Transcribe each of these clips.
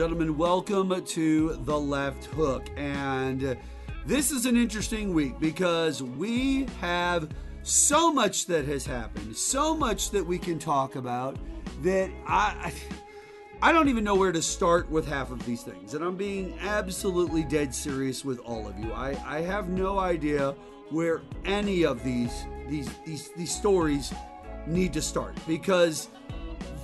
gentlemen, welcome to The Left Hook. And this is an interesting week because we have so much that has happened, so much that we can talk about that I don't even know where to start with half of these things. And I'm being absolutely dead serious with all of you. I have no idea where any of these stories need to start because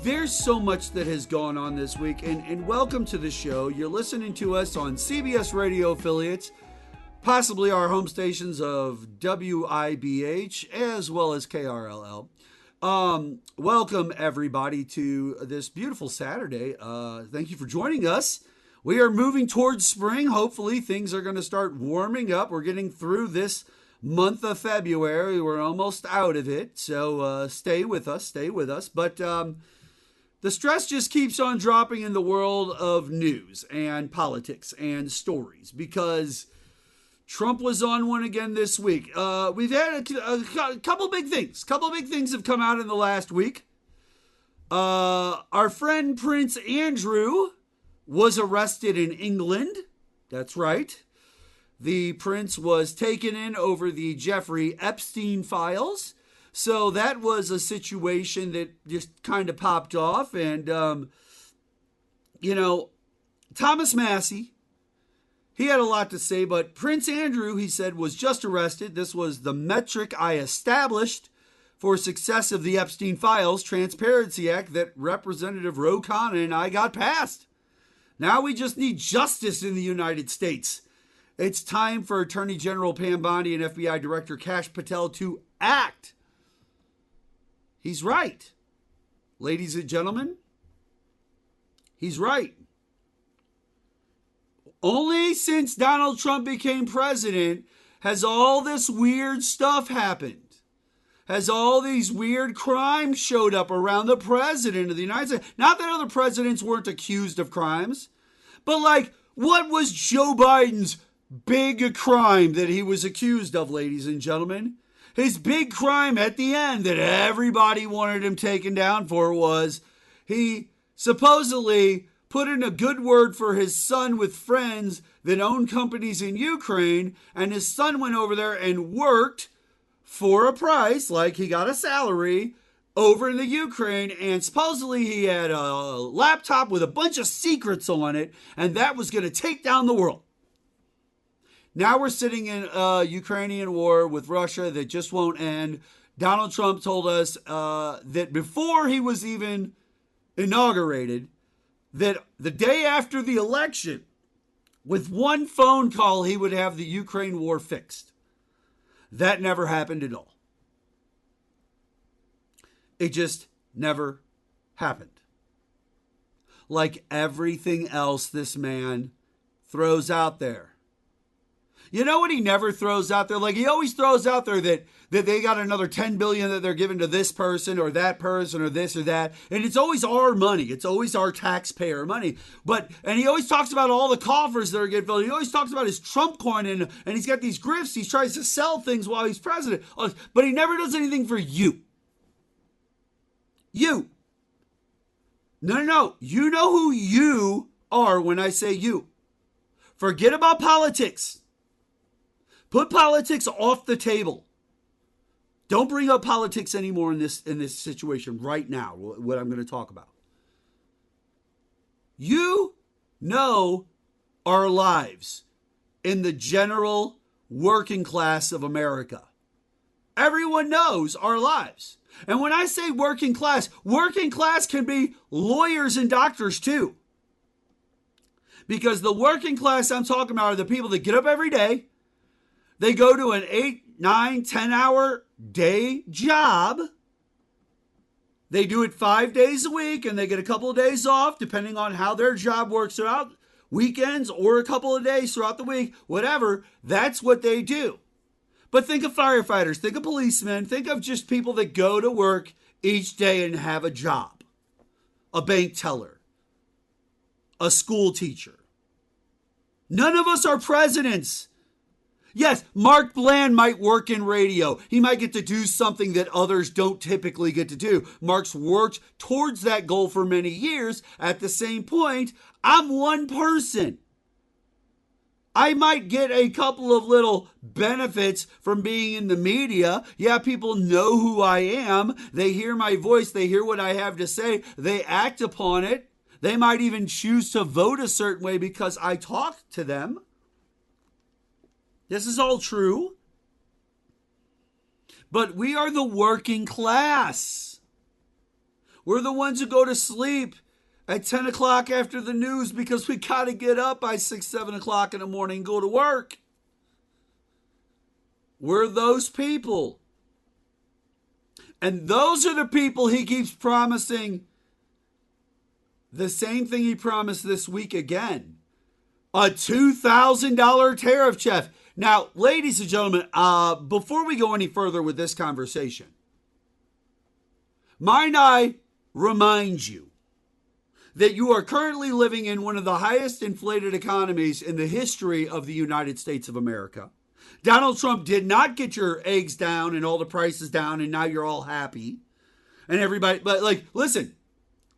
there's so much that has gone on this week. And welcome to the show. You're listening to us on CBS radio affiliates, possibly our home stations of WIBH as well as KRLL. Welcome everybody to this beautiful Saturday. Thank you for joining us. We are moving towards spring. Hopefully things are going to start warming up. We're getting through this month of February. We're almost out of it. So stay with us. But the stress just keeps on dropping in the world of news and politics and stories because Trump was on one again this week. We've had a couple big things. Couple big things have come out in the last week. Our friend Prince Andrew was arrested in England. That's right. The prince was taken in over the Jeffrey Epstein files. So that was a situation that just kind of popped off. And, Thomas Massie, he had a lot to say, but Prince Andrew, he said, was just arrested. This was the metric I established for success of the Epstein Files Transparency Act that Representative Ro Khanna and I got passed. Now we just need justice in the United States. It's time for Attorney General Pam Bondi and FBI Director Kash Patel to act. He's right. Ladies and gentlemen, he's right. Only since Donald Trump became president has all this weird stuff happened. Has all these weird crimes showed up around the president of the United States. Not that other presidents weren't accused of crimes, but what was Joe Biden's big crime that he was accused of, ladies and gentlemen? His big crime at the end that everybody wanted him taken down for was he supposedly put in a good word for his son with friends that own companies in Ukraine, and his son went over there and worked for a price, like he got a salary, over in the Ukraine, and supposedly he had a laptop with a bunch of secrets on it, and that was going to take down the world. Now we're sitting in a Ukrainian war with Russia that just won't end. Donald Trump told us that before he was even inaugurated, that the day after the election, with one phone call, he would have the Ukraine war fixed. That never happened at all. It just never happened. Like everything else this man throws out there. You know what he never throws out there? Like he always throws out there that they got another $10 billion that they're giving to this person or that person or this or that. And it's always our money. It's always our taxpayer money. And he always talks about all the coffers that are getting filled. He always talks about his Trump coin and he's got these grifts. He tries to sell things while he's president. But he never does anything for you. You. No. You know who you are when I say you. Forget about politics. Put politics off the table. Don't bring up politics anymore in this situation right now, what I'm going to talk about. You know our lives in the general working class of America. Everyone knows our lives. And when I say working class can be lawyers and doctors too. Because the working class I'm talking about are the people that get up every day. They go to an 8, 9, 10-hour day job. They do it 5 days a week, and they get a couple of days off, depending on how their job works out. Weekends or a couple of days throughout the week, whatever. That's what they do. But think of firefighters, think of policemen, think of just people that go to work each day and have a job. A bank teller. A school teacher. None of us are presidents. Yes, Mark Bland might work in radio. He might get to do something that others don't typically get to do. Mark's worked towards that goal for many years. At the same point, I'm one person. I might get a couple of little benefits from being in the media. Yeah, people know who I am. They hear my voice. They hear what I have to say. They act upon it. They might even choose to vote a certain way because I talk to them. This is all true. But we are the working class. We're the ones who go to sleep at 10 o'clock after the news because we got to get up by 6, 7 o'clock in the morning and go to work. We're those people. And those are the people he keeps promising the same thing he promised this week again. A $2,000 tariff, Jeff. Now, ladies and gentlemen, before we go any further with this conversation, might I remind you that you are currently living in one of the highest inflated economies in the history of the United States of America. Donald Trump did not get your eggs down and all the prices down, and now you're all happy. And everybody, but listen,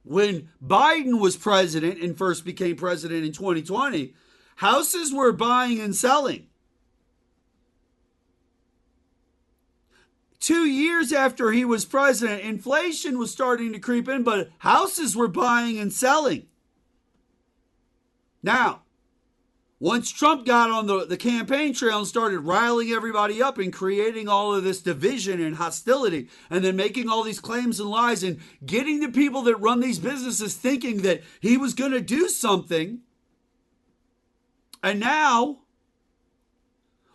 when Biden was president and first became president in 2020, houses were buying and selling. 2 years after he was president, inflation was starting to creep in, but houses were buying and selling. Now, once Trump got on the campaign trail and started riling everybody up and creating all of this division and hostility, and then making all these claims and lies and getting the people that run these businesses thinking that he was going to do something, and now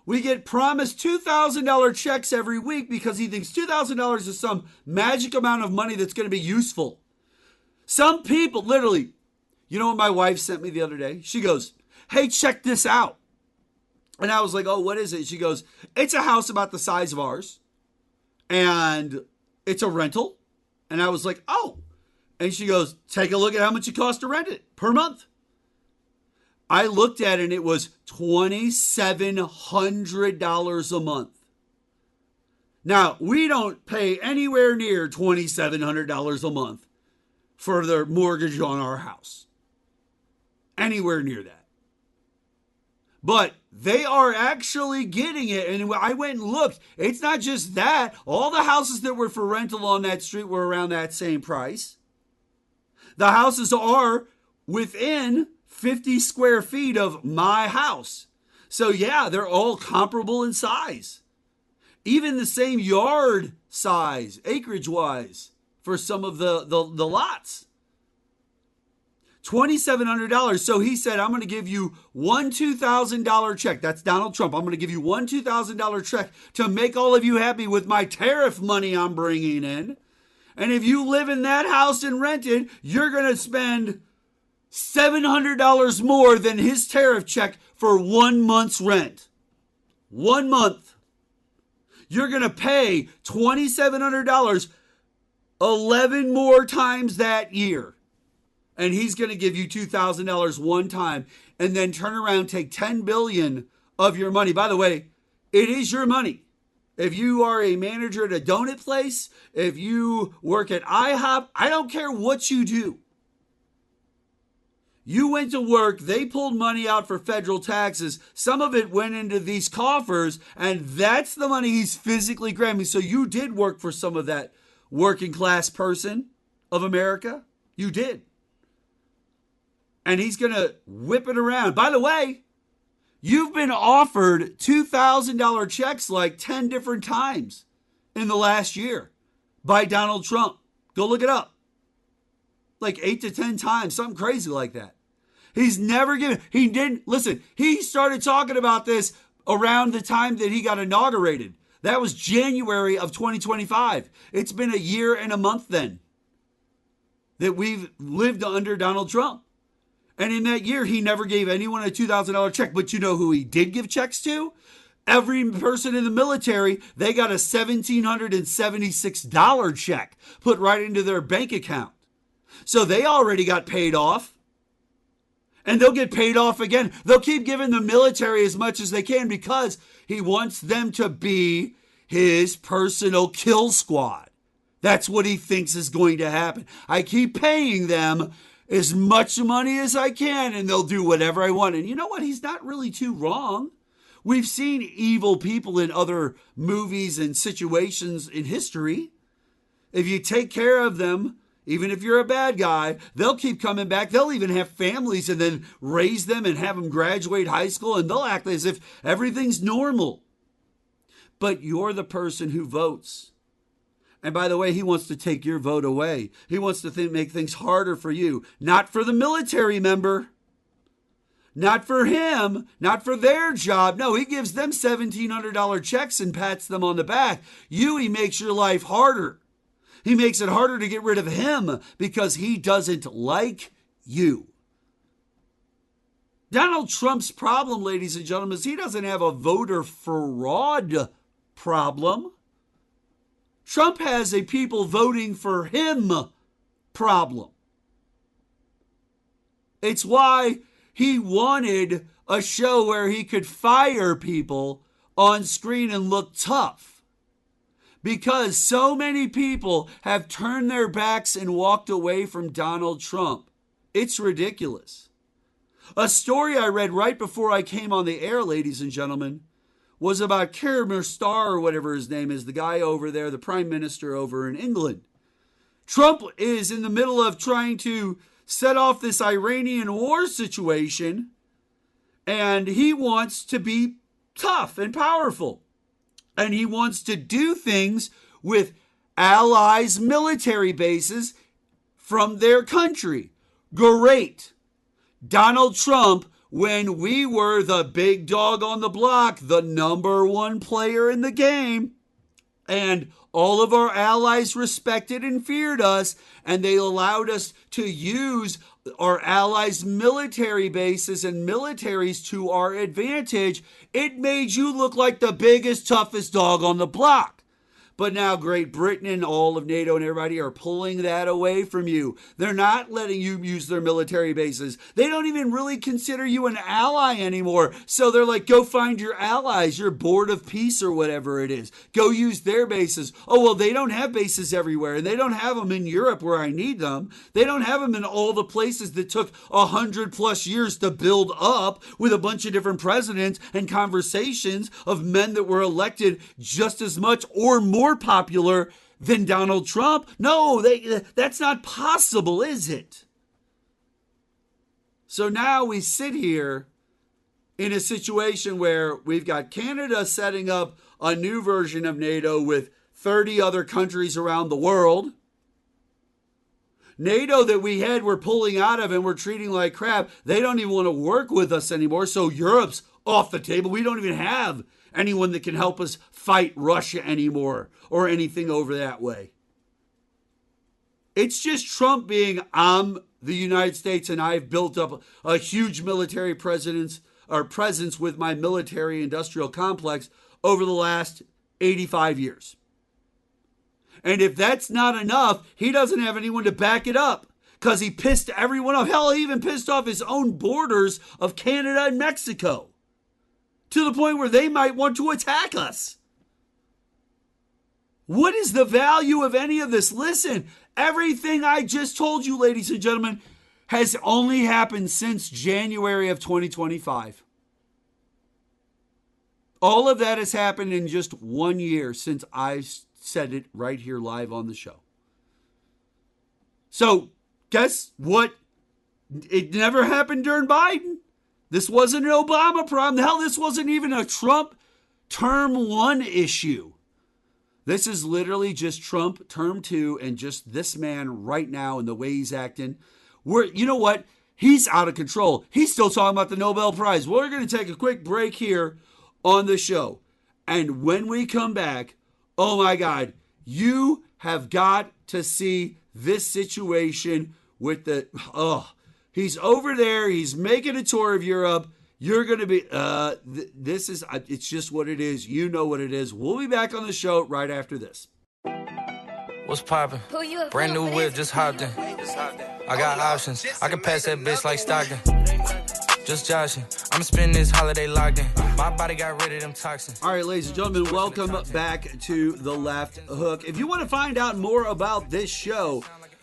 we get promised $2,000 checks every week because he thinks $2,000 is some magic amount of money that's going to be useful. Some people, literally, you know what my wife sent me the other day? She goes, hey, check this out. And I was like, oh, what is it? She goes, it's a house about the size of ours. And it's a rental. And I was like, oh. And she goes, take a look at how much it costs to rent it per month. I looked at it and it was $2,700 a month. Now, we don't pay anywhere near $2,700 a month for the mortgage on our house. Anywhere near that. But they are actually getting it. And I went and looked. It's not just that. All the houses that were for rental on that street were around that same price. The houses are within 50 square feet of my house. So yeah, they're all comparable in size. Even the same yard size, acreage wise, for some of the lots. $2,700. So he said, I'm going to give you one $2,000 check. That's Donald Trump. I'm going to give you one $2,000 check to make all of you happy with my tariff money I'm bringing in. And if you live in that house and rent it, you're going to spend $700 more than his tariff check for 1 month's rent. 1 month. You're going to pay $2,700 11 more times that year. And he's going to give you $2,000 one time and then turn around, take $10 billion of your money. By the way, it is your money. If you are a manager at a donut place, if you work at IHOP, I don't care what you do. You went to work, they pulled money out for federal taxes. Some of it went into these coffers, and that's the money he's physically grabbing. So you did work for some of that working class person of America. You did. And he's going to whip it around. By the way, you've been offered $2,000 checks like 10 different times in the last year by Donald Trump. Go look it up. Like 8 to 10 times, something crazy like that. He's never given, he didn't, listen, he started talking about this around the time that he got inaugurated. That was January of 2025. It's been a year and a month then that we've lived under Donald Trump. And in that year, he never gave anyone a $2,000 check. But you know who he did give checks to? Every person in the military, they got a $1,776 check put right into their bank account. So they already got paid off. And they'll get paid off again. They'll keep giving the military as much as they can because he wants them to be his personal kill squad. That's what he thinks is going to happen. I keep paying them as much money as I can, and they'll do whatever I want. And you know what? He's not really too wrong. We've seen evil people in other movies and situations in history. If you take care of them, even if you're a bad guy, they'll keep coming back. They'll even have families and then raise them and have them graduate high school, and they'll act as if everything's normal. But you're the person who votes. And by the way, he wants to take your vote away. He wants to make things harder for you. Not for the military member. Not for him. Not for their job. No, he gives them $1,700 checks and pats them on the back. He makes your life harder. He makes it harder to get rid of him because he doesn't like you. Donald Trump's problem, ladies and gentlemen, is he doesn't have a voter fraud problem. Trump has a people voting for him problem. It's why he wanted a show where he could fire people on screen and look tough. Because so many people have turned their backs and walked away from Donald Trump. It's ridiculous. A story I read right before I came on the air, ladies and gentlemen, was about Keir Starr, or whatever his name is, the guy over there, the prime minister over in England. Trump is in the middle of trying to set off this Iranian war situation, and he wants to be tough and powerful. And he wants to do things with allies' military bases from their country. Great. Donald Trump, when we were the big dog on the block, the number one player in the game, and all of our allies respected and feared us, and they allowed us to use our allies' military bases and militaries to our advantage, it made you look like the biggest, toughest dog on the block. But now Great Britain and all of NATO and everybody are pulling that away from you. They're not letting you use their military bases. They don't even really consider you an ally anymore. So they're like, go find your allies, your board of peace or whatever it is. Go use their bases. Oh, well, they don't have bases everywhere. And they don't have them in Europe where I need them. They don't have them in all the places that took 100+ years to build up with a bunch of different presidents and conversations of men that were elected just as much or more popular than Donald Trump. No, that's not possible, is it? So now we sit here in a situation where we've got Canada setting up a new version of NATO with 30 other countries around the world. NATO that we're pulling out of and we're treating like crap. They don't even want to work with us anymore. So Europe's off the table. We don't even have anyone that can help us fight Russia anymore or anything over that way. It's just Trump being, I'm the United States and I've built up a huge military presence with my military industrial complex over the last 85 years. And if that's not enough, he doesn't have anyone to back it up because he pissed everyone off. Hell, he even pissed off his own borders of Canada and Mexico to the point where they might want to attack us. What is the value of any of this? Listen, everything I just told you, ladies and gentlemen, has only happened since January of 2025. All of that has happened in just 1 year since I said it right here live on the show. So, guess what? It never happened during Biden. This wasn't an Obama problem. Hell, this wasn't even a Trump term 1 issue. This is literally just Trump term 2 and just this man right now and the way he's acting. You know what? He's out of control. He's still talking about the Nobel Prize. We're going to take a quick break here on the show. And when we come back, oh my God, you have got to see this situation with he's over there. He's making a tour of Europe. You're going to be, it's just what it is. You know what it is. We'll be back on the show right after this. What's poppin'? Brand new whip, just hopped in. I got options. I can pass that bitch like Stockton. just joshing. I'm spending this holiday locked in. My body got rid of them toxins. All right, ladies and gentlemen, welcome back to The Left Hook. If you want to find out more about this show,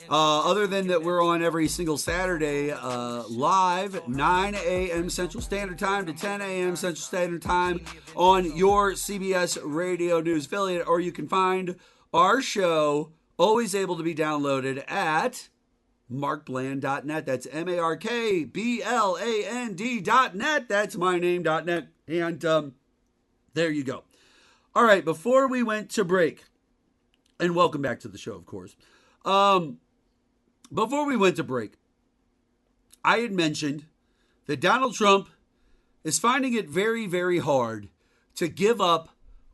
other than that we're on every single Saturday live, 9 a.m. Central Standard Time to 10 a.m. Central Standard Time on your CBS Radio News affiliate, or you can find our show always able to be downloaded at markbland.net. That's markbland.net. That's myname.net. And there you go. All right, before we went to break, and welcome back to the show, of course. Before we went to break, I had mentioned that Donald Trump is finding it very, very hard to give up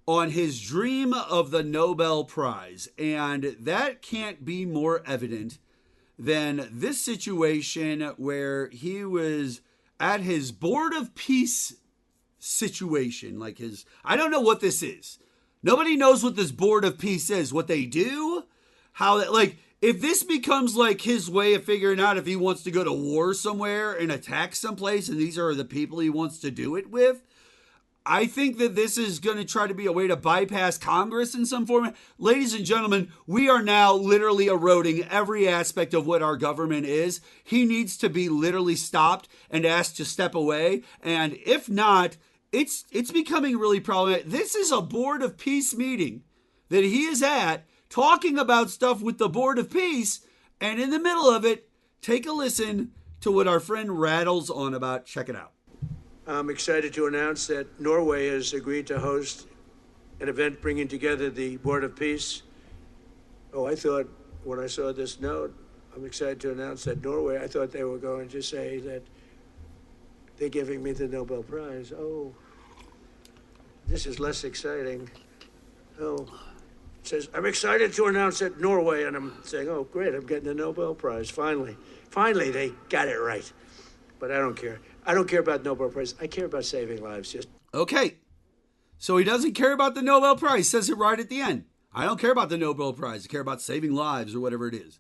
on his dream of the Nobel Prize. And that can't be more evident than this situation where he was at his Board of Peace situation. I don't know what this is. Nobody knows what this Board of Peace is, what they do, if this becomes like his way of figuring out if he wants to go to war somewhere and attack someplace, and these are the people he wants to do it with, I think that this is going to try to be a way to bypass Congress in some form. Ladies and gentlemen, we are now literally eroding every aspect of what our government is. He needs to be literally stopped and asked to step away. And if not, it's becoming really problematic. This is a Board of Peace meeting that he is at, talking about stuff with the Board of Peace. And in the middle of it, take a listen to what our friend rattles on about. Check it out. I'm excited to announce that Norway has agreed to host an event bringing together the Board of Peace. I thought when I saw this note, I'm excited to announce that Norway, I thought they were going to say that they're giving me the Nobel Prize. Oh, this is less exciting. It says, I'm excited to announce that Norway, and I'm saying, oh, great, I'm getting the Nobel Prize, finally. Finally, they got it right. But I don't care. I don't care about Nobel Prize. I care about saving lives. Okay. So he doesn't care about the Nobel Prize. Says it right at the end. I don't care about the Nobel Prize. I care about saving lives or whatever it is.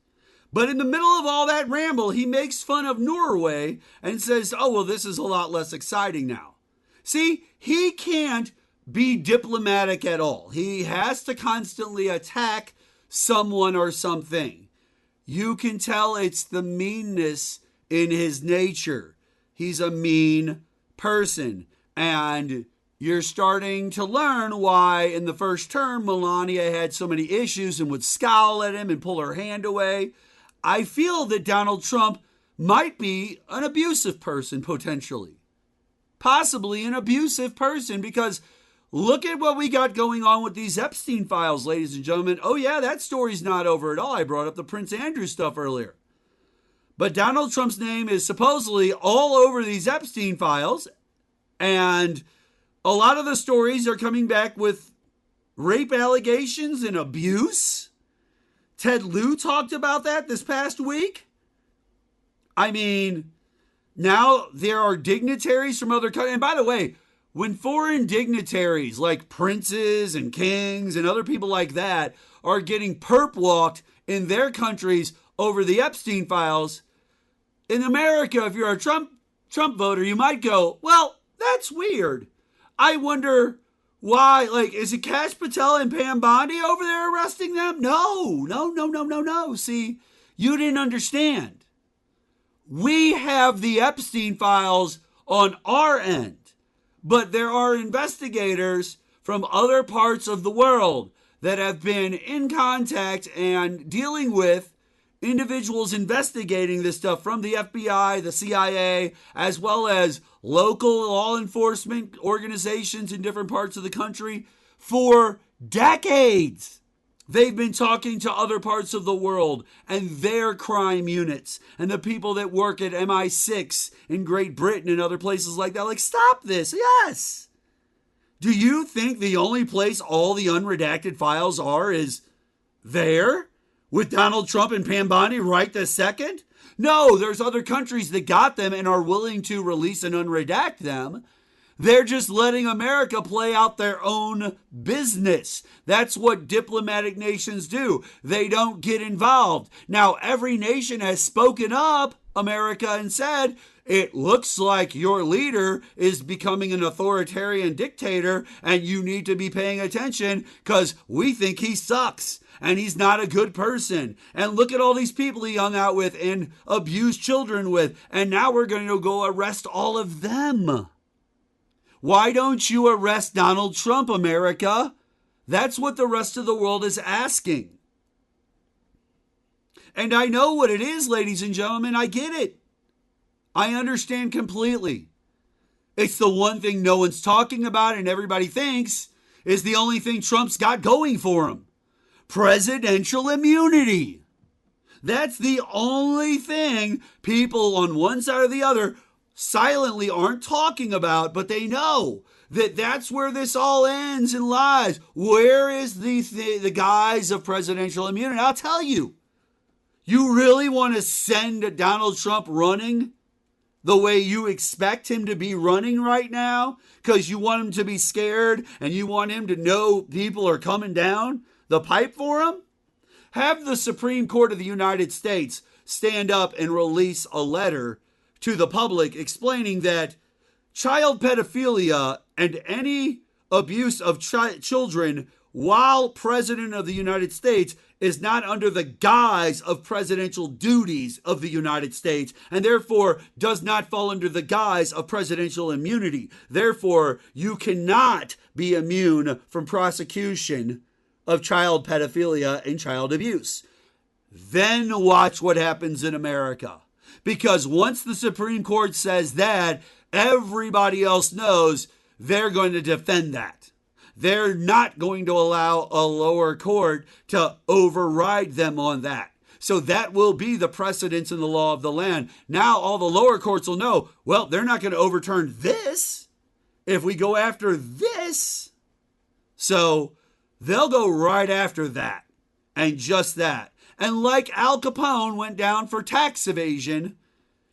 But in the middle of all that ramble, he makes fun of Norway and says, oh, well, this is a lot less exciting now. See, he can't be diplomatic at all. He has to constantly attack someone or something. You can tell it's the meanness in his nature. He's a mean person. And you're starting to learn why in the first term Melania had so many issues and would scowl at him and pull her hand away. I feel that Donald Trump might be an abusive person potentially. Possibly an abusive person, because look at what we got going on with these Epstein files, ladies and gentlemen. Oh yeah, that story's not over at all. I brought up the Prince Andrew stuff earlier. But Donald Trump's name is supposedly all over these Epstein files. And a lot of the stories are coming back with rape allegations and abuse. Ted Lieu talked about that this past week. I mean, now there are dignitaries from other countries. And by the way, when foreign dignitaries like princes and kings and other people like that are getting perp walked in their countries over the Epstein files, in America, if you're a Trump voter, you might go, well, that's weird. I wonder why, is it Kash, Patel, and Pam Bondi over there arresting them? No. See, you didn't understand. We have the Epstein files on our end, but there are investigators from other parts of the world that have been in contact and dealing with individuals investigating this stuff from the FBI, the CIA, as well as local law enforcement organizations in different parts of the country for decades. They've been talking to other parts of the world and their crime units and the people that work at MI6 in Great Britain and other places like that. Stop this. Yes. Do you think the only place all the unredacted files are is there? With Donald Trump and Pam Bondi right this second? No, there's other countries that got them and are willing to release and unredact them. They're just letting America play out their own business. That's what diplomatic nations do. They don't get involved. Now, every nation has spoken up America and said, it looks like your leader is becoming an authoritarian dictator and you need to be paying attention because we think he sucks and he's not a good person. And look at all these people he hung out with and abused children with. And now we're going to go arrest all of them. Why don't you arrest Donald Trump, America? That's what the rest of the world is asking. And I know what it is, ladies and gentlemen. I get it. I understand completely. It's the one thing no one's talking about and everybody thinks is the only thing Trump's got going for him. Presidential immunity. That's the only thing people on one side or the other silently aren't talking about, but they know that that's where this all ends and lies. Where is the guise of presidential immunity? I'll tell you. You really want to send Donald Trump running the way you expect him to be running right now because you want him to be scared and you want him to know people are coming down the pipe for him? Have the Supreme Court of the United States stand up and release a letter to the public explaining that child pedophilia and any abuse of children while President of the United States is not under the guise of presidential duties of the United States and therefore does not fall under the guise of presidential immunity. Therefore, you cannot be immune from prosecution of child pedophilia and child abuse. Then watch what happens in America. Because once the Supreme Court says that, everybody else knows they're going to defend that. They're not going to allow a lower court to override them on that. So that will be the precedence in the law of the land. Now all the lower courts will know, well, they're not going to overturn this if we go after this. So they'll go right after that and just that. And like Al Capone went down for tax evasion,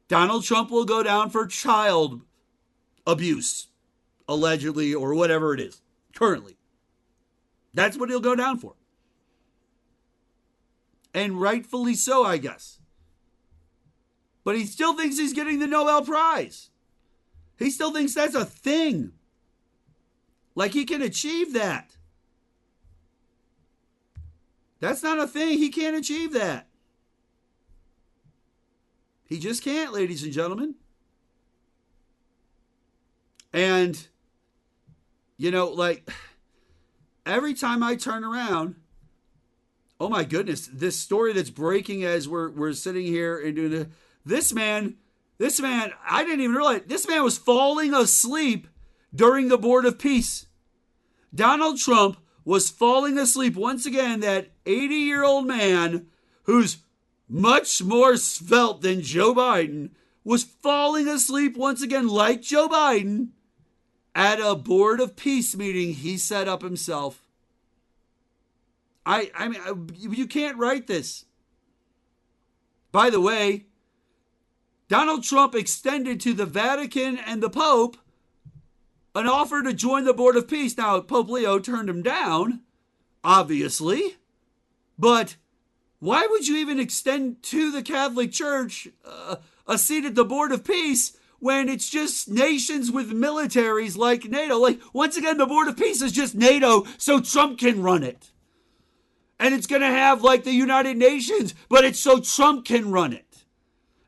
Donald Trump will go down for child abuse, allegedly, or whatever it is. Currently. That's what he'll go down for. And rightfully so, I guess. But he still thinks he's getting the Nobel Prize. He still thinks that's a thing. Like he can achieve that. That's not a thing. He can't achieve that. He just can't, ladies and gentlemen. And you know, like, every time I turn around, oh my goodness, this story that's breaking as we're sitting here and doing this man, I didn't even realize, this man was falling asleep during the Board of Peace. Donald Trump was falling asleep once again, that 80-year-old man who's much more svelte than Joe Biden was falling asleep once again like Joe Biden at a Board of Peace meeting he set up himself. I mean, you can't write this. By the way, Donald Trump extended to the Vatican and the Pope an offer to join the Board of Peace. Now, Pope Leo turned him down, obviously. But why would you even extend to the Catholic Church a seat at the Board of Peace when it's just nations with militaries like NATO? Like, once again, the Board of Peace is just NATO so Trump can run it. And it's going to have like the United Nations, but it's so Trump can run it.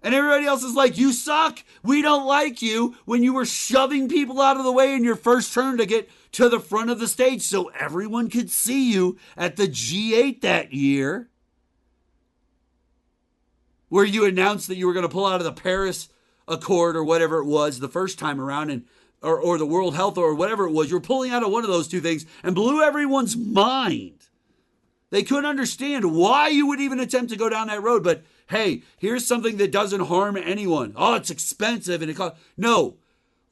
And everybody else is like, you suck. We don't like you, when you were shoving people out of the way in your first turn to get to the front of the stage so everyone could see you at the G8 that year, where you announced that you were going to pull out of the Paris Accord or whatever it was the first time around, and or the World Health or whatever it was. You were pulling out of one of those two things and blew everyone's mind. They couldn't understand why you would even attempt to go down that road. But hey, here's something that doesn't harm anyone. Oh, it's expensive and it costs. No,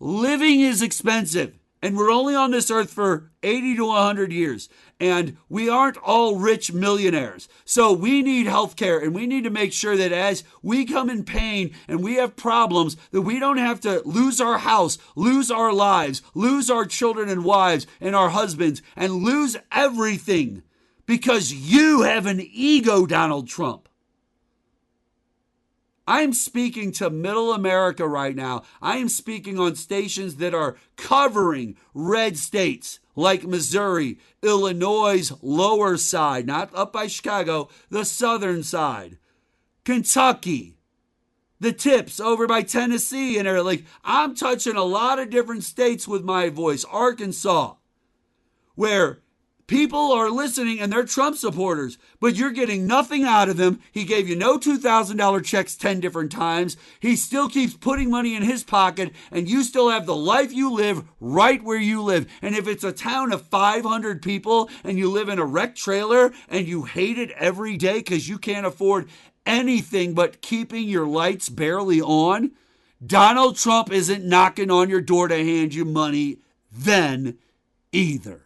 living is expensive. And we're only on this earth for 80 to 100 years. And we aren't all rich millionaires. So we need health care, and we need to make sure that as we come in pain and we have problems, that we don't have to lose our house, lose our lives, lose our children and wives and our husbands, and lose everything because you have an ego, Donald Trump. I am speaking to middle America right now. I am speaking on stations that are covering red states like Missouri, Illinois' lower side, not up by Chicago, the southern side, Kentucky, the tips over by Tennessee, and like I'm touching a lot of different states with my voice. Arkansas, where people are listening and they're Trump supporters, but you're getting nothing out of them. He gave you no $2,000 checks 10 different times. He still keeps putting money in his pocket, and you still have the life you live right where you live. And if it's a town of 500 people and you live in a wrecked trailer and you hate it every day because you can't afford anything but keeping your lights barely on, Donald Trump isn't knocking on your door to hand you money then either.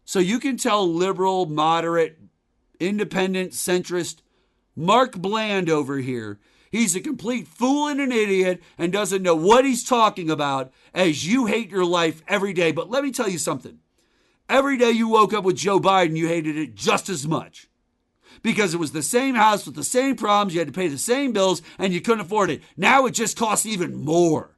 So you can tell liberal, moderate, independent, centrist Mark Bland over here, he's a complete fool and an idiot and doesn't know what he's talking about, as you hate your life every day. But let me tell you something. Every day you woke up with Joe Biden, you hated it just as much. Because it was the same house with the same problems, you had to pay the same bills, and you couldn't afford it. Now it just costs even more.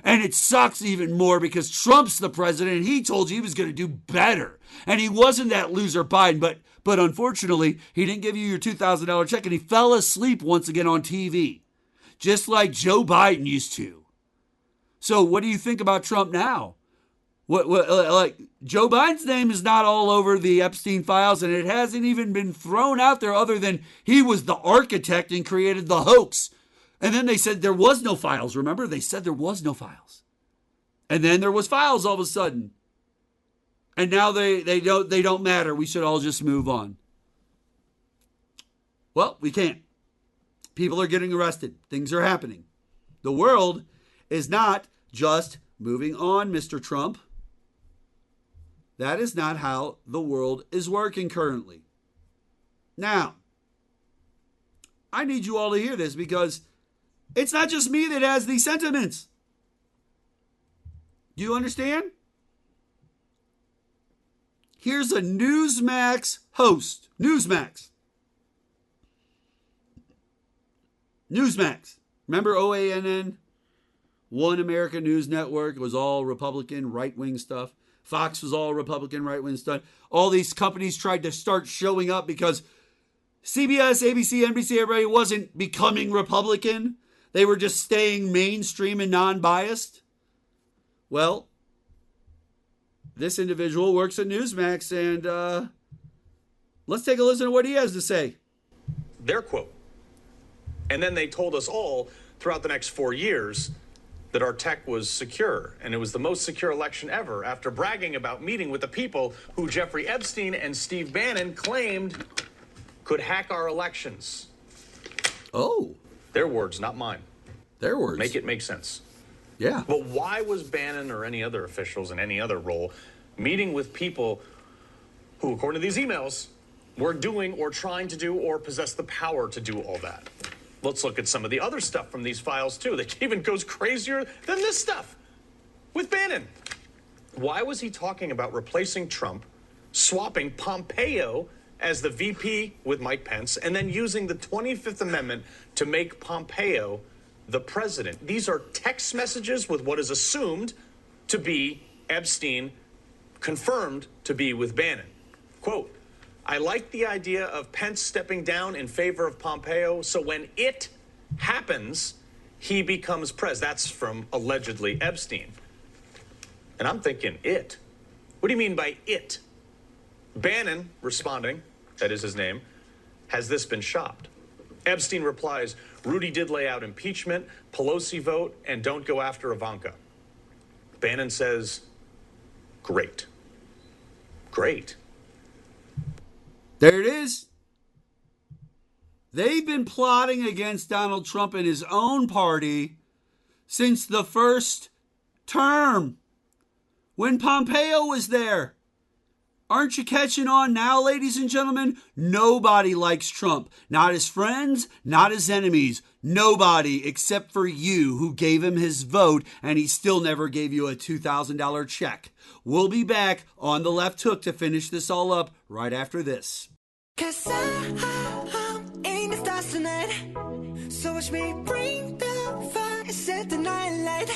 And it sucks even more because Trump's the president and he told you he was going to do better. And he wasn't that loser Biden, but unfortunately, he didn't give you your $2,000 check and he fell asleep once again on TV, just like Joe Biden used to. So what do you think about Trump now? Like Joe Biden's name is not all over the Epstein files, and it hasn't even been thrown out there other than he was the architect and created the hoax. And then they said there was no files. Remember, they said there was no files. And then there was files all of a sudden. And now they don't matter. We should all just move on. Well, we can't. People are getting arrested. Things are happening. The world is not just moving on, Mr. Trump. That is not how the world is working currently. Now, I need you all to hear this because it's not just me that has these sentiments. Do you understand? Here's a Newsmax host. Newsmax. Remember OANN? One American News Network. It was all Republican right-wing stuff. Fox was all Republican right-wing stuff. All these companies tried to start showing up because CBS, ABC, NBC, everybody wasn't becoming Republican. They were just staying mainstream and non-biased. Well, this individual works at Newsmax, and let's take a listen to what he has to say. Their quote. And then they told us all throughout the next 4 years that our tech was secure, and it was the most secure election ever, after bragging about meeting with the people who Jeffrey Epstein and Steve Bannon claimed could hack our elections. Oh. Their words, not mine. Their words. Make it make sense. Yeah. But why was Bannon or any other officials in any other role meeting with people who, according to these emails, were doing or trying to do or possess the power to do all that? Let's look at some of the other stuff from these files, too, that even goes crazier than this stuff with Bannon. Why was he talking about replacing Trump, swapping Pompeo as the VP with Mike Pence, and then using the 25th Amendment to make Pompeo the president? These are text messages with what is assumed to be Epstein, confirmed to be with Bannon. Quote, I like the idea of Pence stepping down in favor of Pompeo, so when it happens, he becomes president. That's from allegedly Epstein. And I'm thinking, it? What do you mean by it? Bannon responding, that is his name, has this been shopped? Epstein replies, Rudy did lay out impeachment, Pelosi vote, and don't go after Ivanka. Bannon says, great. Great. There it is. They've been plotting against Donald Trump and his own party since the first term, when Pompeo was there. Aren't you catching on now, ladies and gentlemen? Nobody likes Trump. Not his friends, not his enemies. Nobody except for you, who gave him his vote, and he still never gave you a $2,000 check. We'll be back on the left hook to finish this all up right after this. 'Cause I'm in the stars tonight. So watch me bring the fire, set the night light.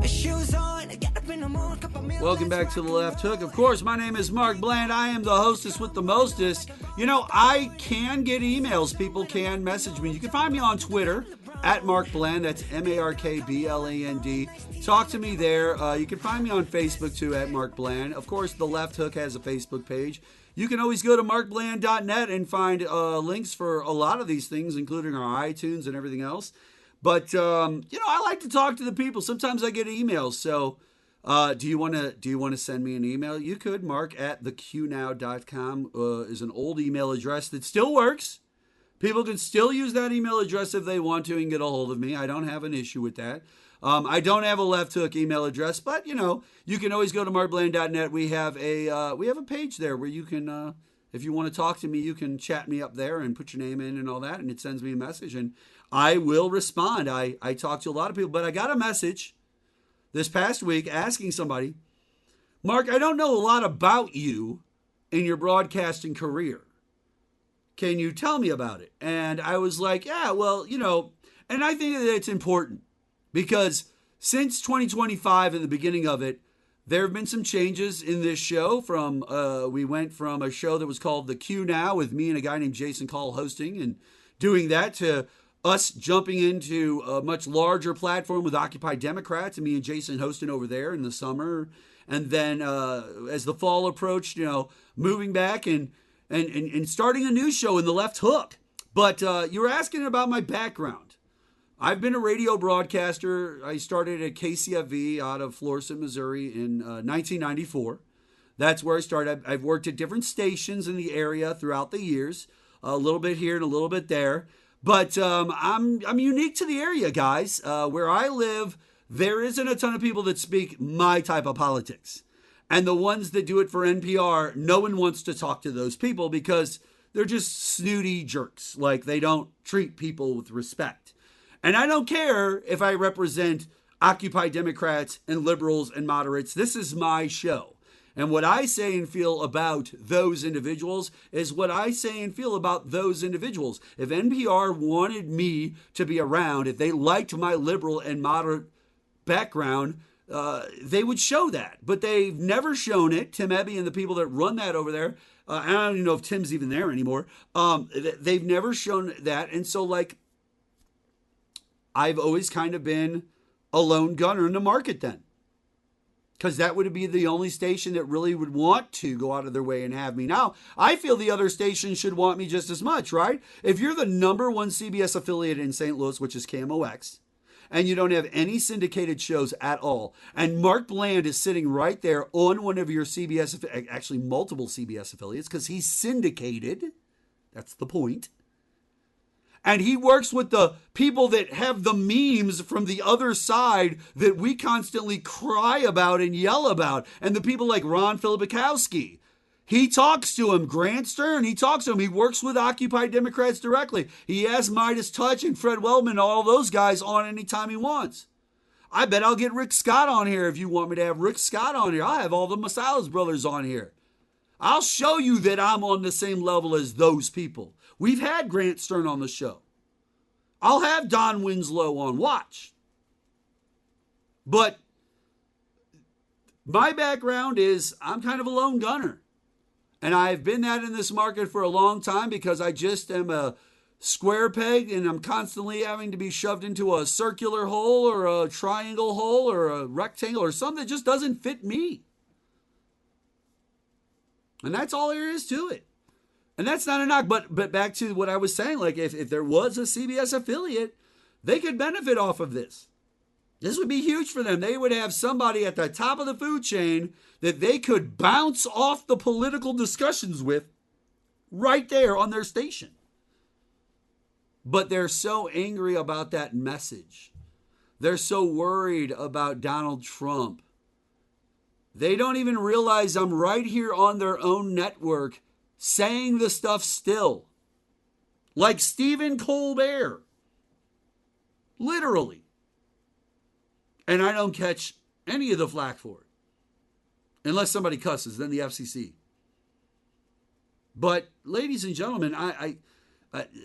Shoes on, get up in the morning, cup of milk. Welcome back to The Left Hook. Of course, my name is Mark Bland. I am the hostess with the mostest. You know, I can get emails. People can message me. You can find me on Twitter, at Mark Bland. That's MarkBland. Talk to me there. You can find me on Facebook, too, at Mark Bland. Of course, The Left Hook has a Facebook page. You can always go to markbland.net and find links for a lot of these things, including our iTunes and everything else. But, I like to talk to the people. Sometimes I get emails. So do you want to send me an email? You could. mark@theqnow.com is an old email address that still works. People can still use that email address if they want to and get a hold of me. I don't have an issue with that. I don't have a Left Hook email address, but, you can always go to markbland.net. We have a page there where you can, if you want to talk to me, you can chat me up there and put your name in and all that, and it sends me a message, and I will respond. I talk to a lot of people, but I got a message this past week asking somebody, Mark, I don't know a lot about you in your broadcasting career. Can you tell me about it? And I was like, yeah, well, and I think that it's important because since 2025 and the beginning of it, there have been some changes in this show. We went from a show that was called The Q Now with me and a guy named Jason Call hosting and doing that to us jumping into a much larger platform with Occupy Democrats and me and Jason hosting over there in the summer. And then as the fall approached, moving back and starting a new show in The Left Hook. But you were asking about my background. I've been a radio broadcaster. I started at KCFV out of Florissant, Missouri in 1994. That's where I started. I've worked at different stations in the area throughout the years, a little bit here and a little bit there. But I'm unique to the area, guys. Where I live, there isn't a ton of people that speak my type of politics. And the ones that do it for NPR, no one wants to talk to those people because they're just snooty jerks. Like, they don't treat people with respect. And I don't care if I represent Occupy Democrats and liberals and moderates. This is my show. And what I say and feel about those individuals is what I say and feel about those individuals. If NPR wanted me to be around, if they liked my liberal and moderate background, they would show that. But they've never shown it. Tim Ebby and the people that run that over there, I don't even know if Tim's even there anymore. They've never shown that. And so, I've always kind of been a lone gunner in the market then. Because that would be the only station that really would want to go out of their way and have me. Now, I feel the other stations should want me just as much, right? If you're the number one CBS affiliate in St. Louis, which is KMOX, and you don't have any syndicated shows at all, and Mark Bland is sitting right there on one of your CBS, actually multiple CBS affiliates, because he's syndicated. That's the point. And he works with the people that have the memes from the other side that we constantly cry about and yell about. And the people like Ron Filipakowski. He talks to him. Grant Stern, he talks to him. He works with Occupy Democrats directly. He has Midas Touch and Fred Wellman, all those guys on anytime he wants. I bet I'll get Rick Scott on here if you want me to have Rick Scott on here. I'll have all the Masalas brothers on here. I'll show you that I'm on the same level as those people. We've had Grant Stern on the show. I'll have Don Winslow on. Watch. But my background is I'm kind of a lone gunner. And I've been that in this market for a long time because I just am a square peg and I'm constantly having to be shoved into a circular hole or a triangle hole or a rectangle or something that just doesn't fit me. And that's all there is to it. And that's not a knock, but back to what I was saying, like if there was a CBS affiliate, they could benefit off of this. This would be huge for them. They would have somebody at the top of the food chain that they could bounce off the political discussions with right there on their station. But they're so angry about that message. They're so worried about Donald Trump. They don't even realize I'm right here on their own network saying the stuff still. Like Stephen Colbert. Literally. And I don't catch any of the flack for it. Unless somebody cusses, then the FCC. But, ladies and gentlemen,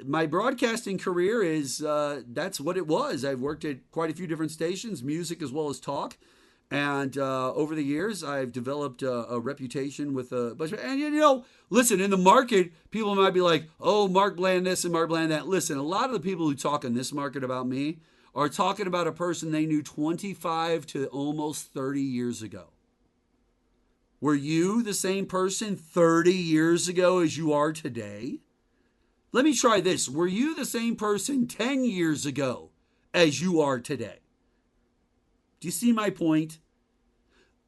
My broadcasting career is that's what it was. I've worked at quite a few different stations, music as well as talk. And over the years, I've developed a reputation with a bunch of, and listen, in the market, people might be like, oh, Mark Bland this and Mark Bland that. Listen, a lot of the people who talk in this market about me are talking about a person they knew 25 to almost 30 years ago. Were you the same person 30 years ago as you are today? Let me try this. Were you the same person 10 years ago as you are today? Do you see my point?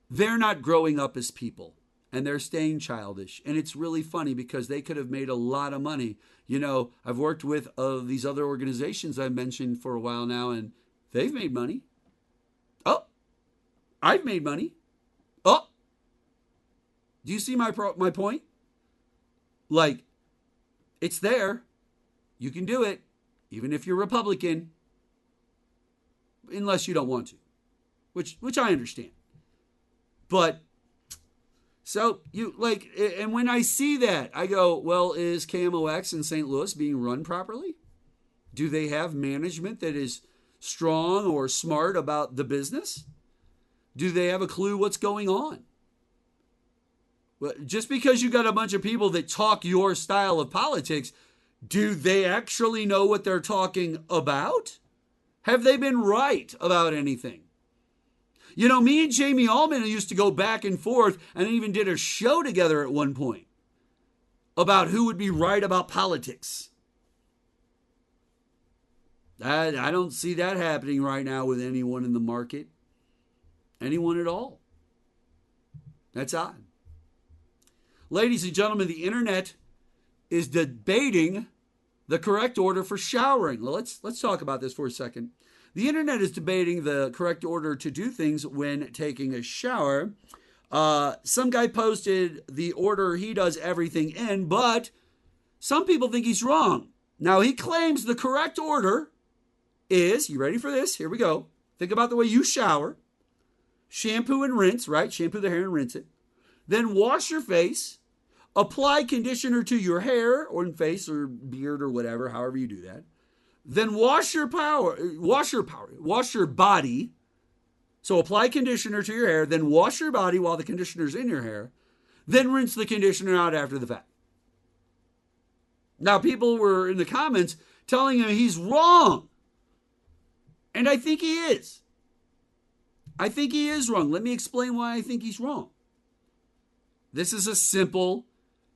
They're not growing up as people, and they're staying childish. And it's really funny because they could have made a lot of money. I've worked with these other organizations I've mentioned for a while now, and they've made money. Oh, I've made money. Oh, do you see my point? Like, it's there. You can do it, even if you're Republican, unless you don't want to. Which I understand. But, so, and when I see that, I go, well, is KMOX in St. Louis being run properly? Do they have management that is strong or smart about the business? Do they have a clue what's going on? Well, just because you got a bunch of people that talk your style of politics, do they actually know what they're talking about? Have they been right about anything? Me and Jamie Allman used to go back and forth and even did a show together at one point about who would be right about politics. I don't see that happening right now with anyone in the market. Anyone at all. That's odd. Ladies and gentlemen, the internet is debating the correct order for showering. Well, let's talk about this for a second. The internet is debating the correct order to do things when taking a shower. Some guy posted the order he does everything in, but some people think he's wrong. Now, he claims the correct order is, you ready for this? Here we go. Think about the way you shower. Shampoo and rinse, right? Shampoo the hair and rinse it. Then wash your face. Apply conditioner to your hair or face or beard or whatever, however you do that. Then wash your body. So apply conditioner to your hair, then wash your body while the conditioner's in your hair, then rinse the conditioner out after the fact. Now, people were in the comments telling him he's wrong. And I think he is. I think he is wrong. Let me explain why I think he's wrong. This is a simple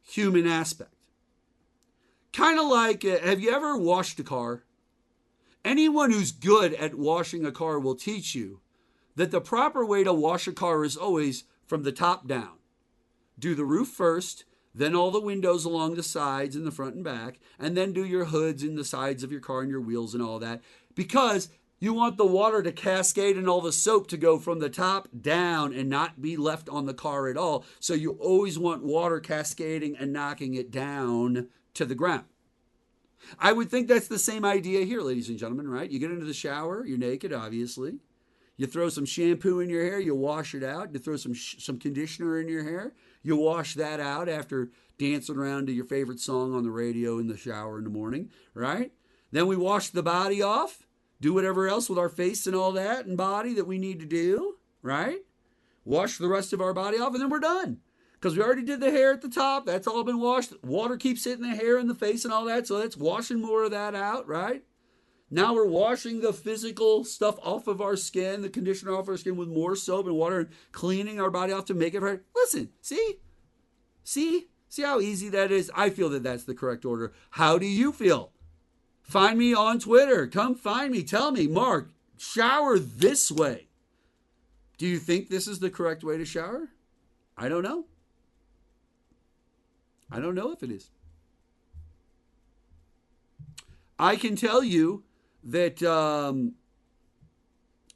human aspect. Kind of like, have you ever washed a car? Anyone who's good at washing a car will teach you that the proper way to wash a car is always from the top down. Do the roof first, then all the windows along the sides and the front and back, and then do your hoods and the sides of your car and your wheels and all that. Because you want the water to cascade and all the soap to go from the top down and not be left on the car at all. So you always want water cascading and knocking it down to the ground. I would think that's the same idea here, ladies and gentlemen, right? You get into the shower, you're naked, obviously. You throw some shampoo in your hair, you wash it out. You throw some conditioner in your hair, you wash that out after dancing around to your favorite song on the radio in the shower in the morning, right? Then we wash the body off, do whatever else with our face and all that and body that we need to do, right? Wash the rest of our body off, and then we're done. Because we already did the hair at the top. That's all been washed. Water keeps hitting the hair and the face and all that. So that's washing more of that out, right? Now we're washing the physical stuff off of our skin, the conditioner off our skin with more soap and water, and cleaning our body off to make it right. Listen, see how easy that is? I feel that that's the correct order. How do you feel? Find me on Twitter. Come find me. Tell me, Mark, shower this way. Do you think this is the correct way to shower? I don't know. I don't know if it is. I can tell you that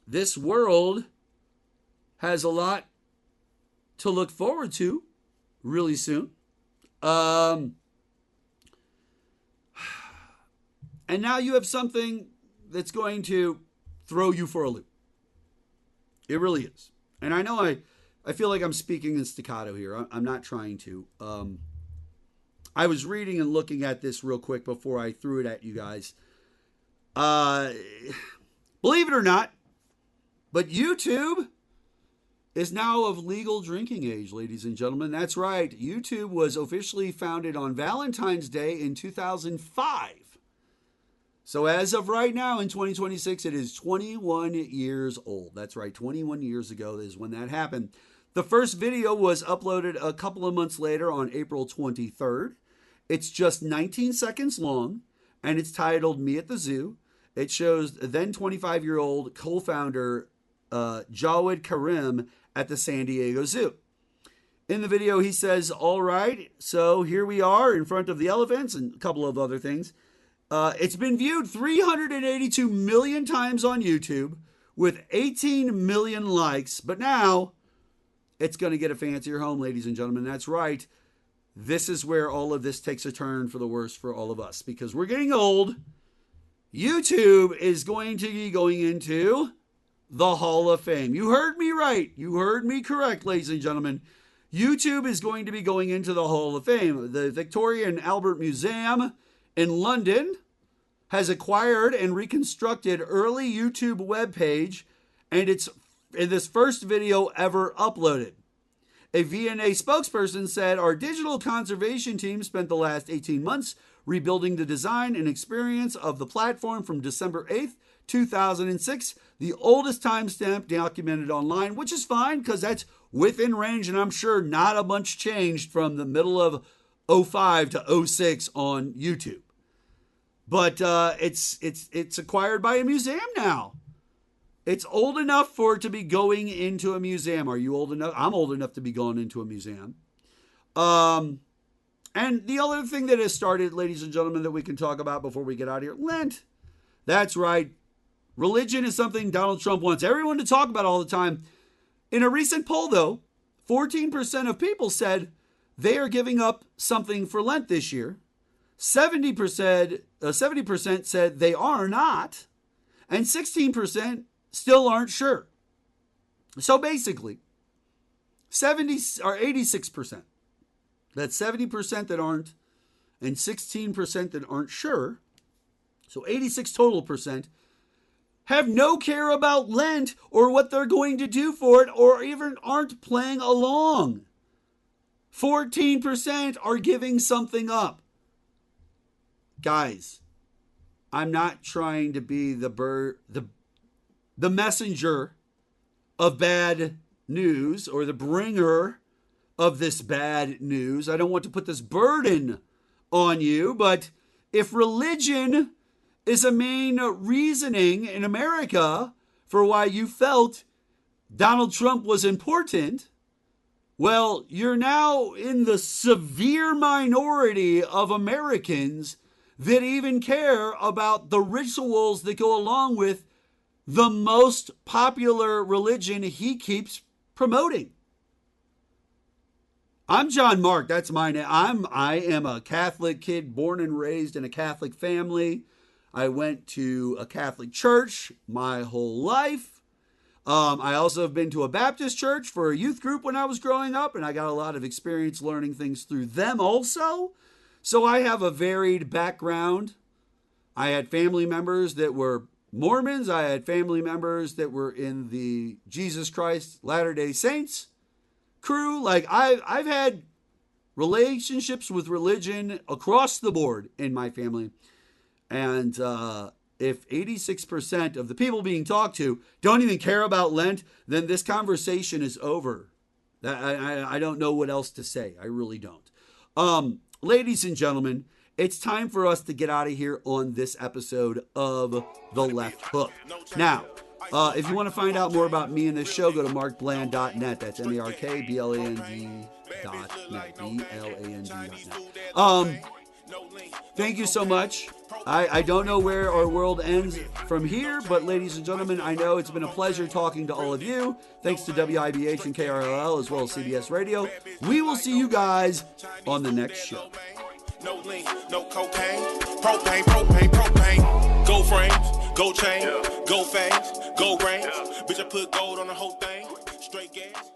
this world has a lot to look forward to really soon. And now you have something that's going to throw you for a loop. It really is. And I know I feel like I'm speaking in staccato here. I'm not trying to. I was reading and looking at this real quick before I threw it at you guys. Believe it or not, but YouTube is now of legal drinking age, ladies and gentlemen. That's right. YouTube was officially founded on Valentine's Day in 2005. So as of right now in 2026, it is 21 years old. That's right. 21 years ago is when that happened. The first video was uploaded a couple of months later on April 23rd. It's just 19 seconds long, and it's titled Me at the Zoo. It shows then 25-year-old co-founder Jawed Karim at the San Diego Zoo. In the video, he says, all right, so here we are in front of the elephants and a couple of other things. It's been viewed 382 million times on YouTube with 18 million likes, but now it's going to get a fancier home, ladies and gentlemen. That's right. This is where all of this takes a turn for the worse for all of us because we're getting old. YouTube is going to be going into the Hall of Fame. You heard me right. You heard me correct, ladies and gentlemen. YouTube is going to be going into the Hall of Fame. The Victoria and Albert Museum in London has acquired and reconstructed early YouTube webpage, and it's in this first video ever uploaded. A V&A spokesperson said, our digital conservation team spent the last 18 months rebuilding the design and experience of the platform from December 8th, 2006, the oldest timestamp documented online, which is fine because that's within range, and I'm sure not a bunch changed from the middle of 05 to 06 on YouTube. But it's acquired by a museum now. It's old enough for it to be going into a museum. Are you old enough? I'm old enough to be going into a museum. And the other thing that has started, ladies and gentlemen, that we can talk about before we get out of here, Lent. That's right. Religion is something Donald Trump wants everyone to talk about all the time. In a recent poll, though, 14% of people said they are giving up something for Lent this year. 70% said they are not. And 16% still aren't sure. So basically, 86%. That's 70% that aren't, and 16% that aren't sure. So 86 total percent have no care about Lent or what they're going to do for it, or even aren't playing along. 14% are giving something up. Guys, I'm not trying to be the messenger of bad news or the bringer of this bad news. I don't want to put this burden on you, but if religion is a main reasoning in America for why you felt Donald Trump was important, well, you're now in the severe minority of Americans that even care about the rituals that go along with the most popular religion he keeps promoting. I'm John Mark. That's my name. I am a Catholic kid born and raised in a Catholic family. I went to a Catholic church my whole life. I also have been to a Baptist church for a youth group when I was growing up, and I got a lot of experience learning things through them also. So I have a varied background. I had family members that were Mormons. I had family members that were in the Jesus Christ Latter-day Saints crew. Like I've had relationships with religion across the board in my family. And if 86% of the people being talked to don't even care about Lent, then this conversation is over. I don't know what else to say. I really don't. Ladies and gentlemen, it's time for us to get out of here on this episode of The Left Hook. Now, if you want to find out more about me and this show, go to markbland.net. That's MARKBLAND.net. BLAND.net. Thank you so much. I don't know where our world ends from here, but ladies and gentlemen, I know it's been a pleasure talking to all of you. Thanks to WIBH and KRLL as well as CBS Radio. We will see you guys on the next show. No lean, no cocaine, propane. Gold frames, gold chain, gold fangs, gold rings. Bitch, I put gold on the whole thing. Straight gas.